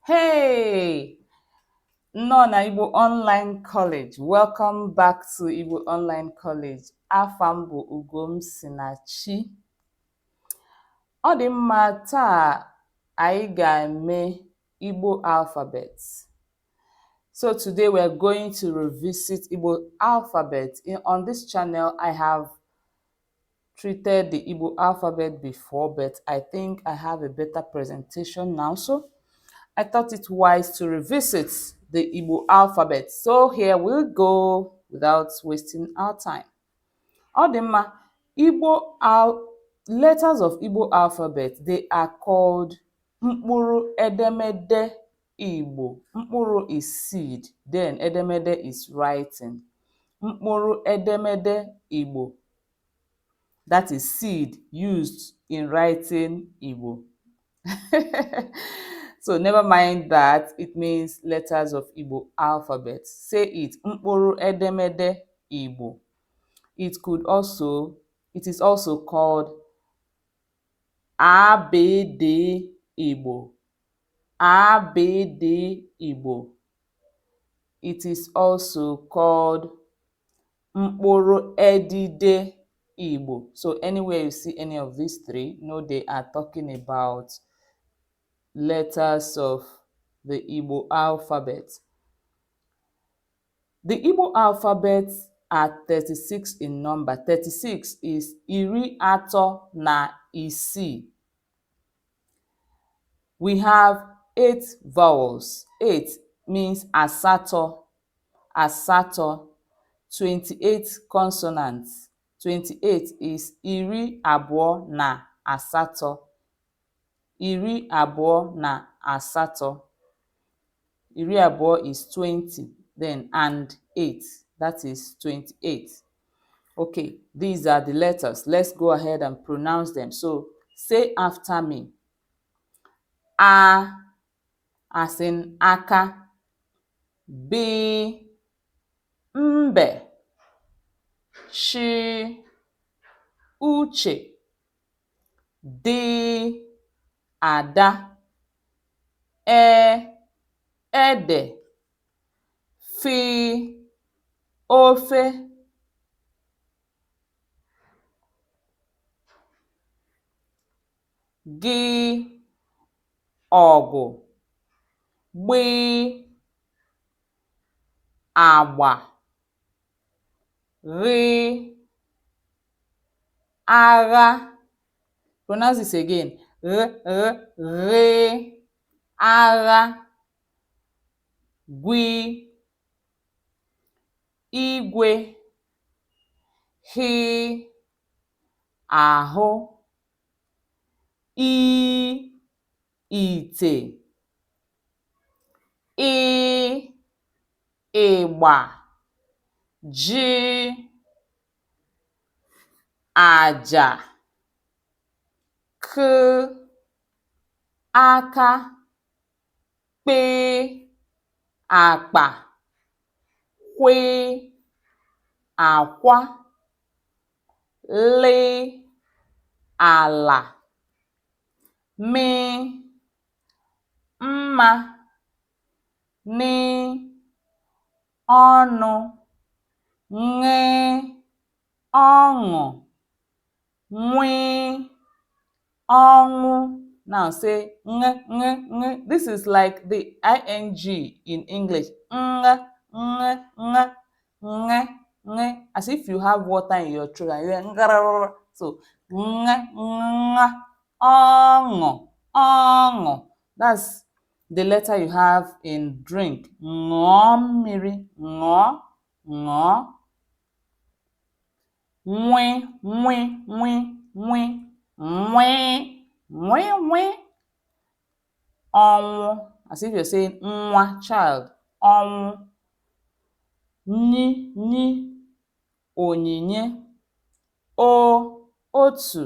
Hey, nọ na Igbo Online College. Welcome back to Igbo Online College. Afa m bụ Ugomsinachi. Ọ dị mma taa anyị ga-eme Igbo alphabet. So today we are going to revisit Igbo alphabet. On this channel, I have treated the Igbo alphabet before, but I think I have a better presentation now. So I thought it wise to revisit the Igbo alphabet. So here we'll go without wasting our time. Ọ dị mma, letters of Igbo alphabet, they are called mkpụrụ edemede Igbo. Mkpụrụ is seed, then edemede is writing. Mkpụrụ edemede Igbo, that is seed used in writing Igbo. So never mind that, it means letters of Igbo alphabet. Say it, mkpụrụ edemede Igbo. It is also called ABD Igbo. ABD Igbo. It is also called mkpụrụ edide Igbo. So anywhere you see any of these three, know they are talking about letters of the Igbo alphabet. The Igbo alphabet are 36 in number. 36 is iri atọ na isii. We have 8 vowels. 8 means asatọ, asatọ. 28 consonants. 28 is iri abụọ na asatọ. Iri abụọ na asatọ. Iri abụọ is 20, then and 8, that is 28. Okay, these are the letters. Let's go ahead and pronounce them. So say after me. A as in aka. B, mbe. Sh, uche. D, ada. Ede. Fi, ofe. Gị, ọgụ. Gbị, agba. Rị, agha. Pronounce this again. Rị, agha. Gwi, igwe. Hi, ahụ. I, ite. I, ịgba. Ji, aja. K, aka. Kpe, akpa. Kwe, akwa. Le, ala. Mi, mma. Ni, ọnụ. Ṅ, ọṅụ. Nwi, ọnwụ. Now say ṅ, ṅ, ṅ. This is like the ing in English. Ṅ, ṅ, ṅ, ṅ, ṅ. As if you have water in your throat and you're ṅ. So ṅ, ṅ, ọṅụ, ọṅụ. That's the letter you have in drink. Ṅụọ mmiri. Ṅụọ, ṅụọ. Nwe, nwe, nwe, nwe. Nwe, nwe, nwe. Ọnwụ, as if you're saying nwa, child. Ọnwụ. Nyi, nyi. Onyinye. O, otu.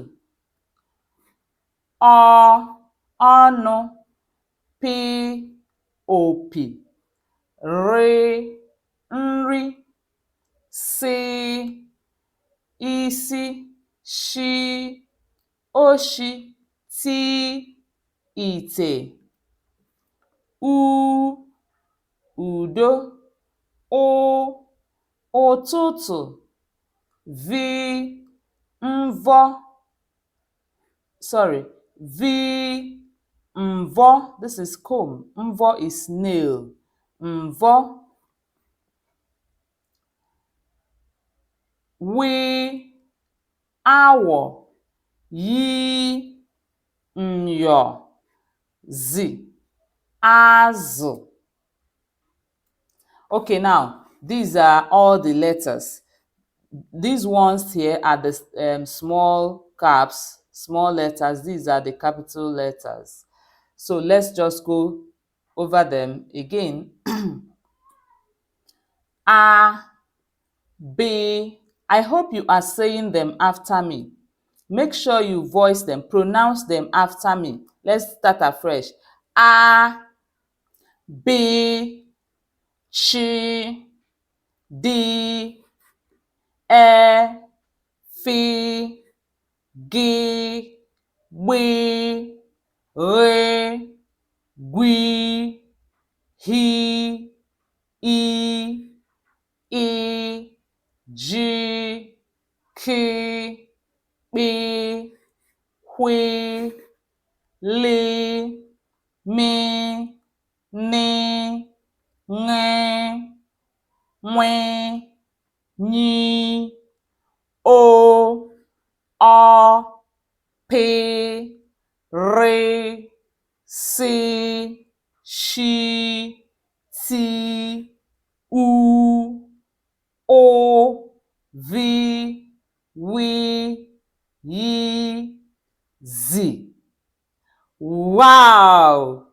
Ọ, ọnụ. Pi, opi. Ri, nri. Si, isi. Shi, oshi. Ti, ite. U, udo. O, ụtụtụ. V, mvọ. Sorry, V, mvọ. This is comb. Mvọ is nail. Mvọ. W, awọ. Y, nyọ. Z, azụ. Okay, now these are all the letters. These ones here are the small caps, small letters. These are the capital letters. So let's just go over them again. A, B. I hope you are saying them after me. Make sure you voice them, pronounce them after me. Let's start afresh. A, B, Ch, D, E, F, G, B, R, G, H, I, J, K, P, Q, L, M, N, Ng, Nwe, Nyi, O, O, P, R, S, Sh, T, U, O, V, W, Y, Z. Wow!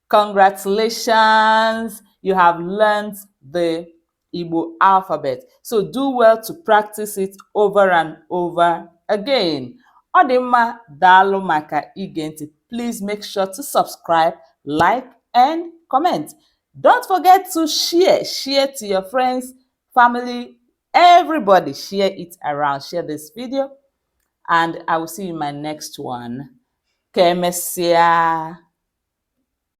Congratulations! You have learned the Igbo alphabet. So do well to practice it over and over again. Ọ dị mma, daalụ maka ige ntị. Please make sure to subscribe, like, and comment. Don't forget to share to your friends, family, everybody. Share it around. Share this video. And I will see you in my next one. Que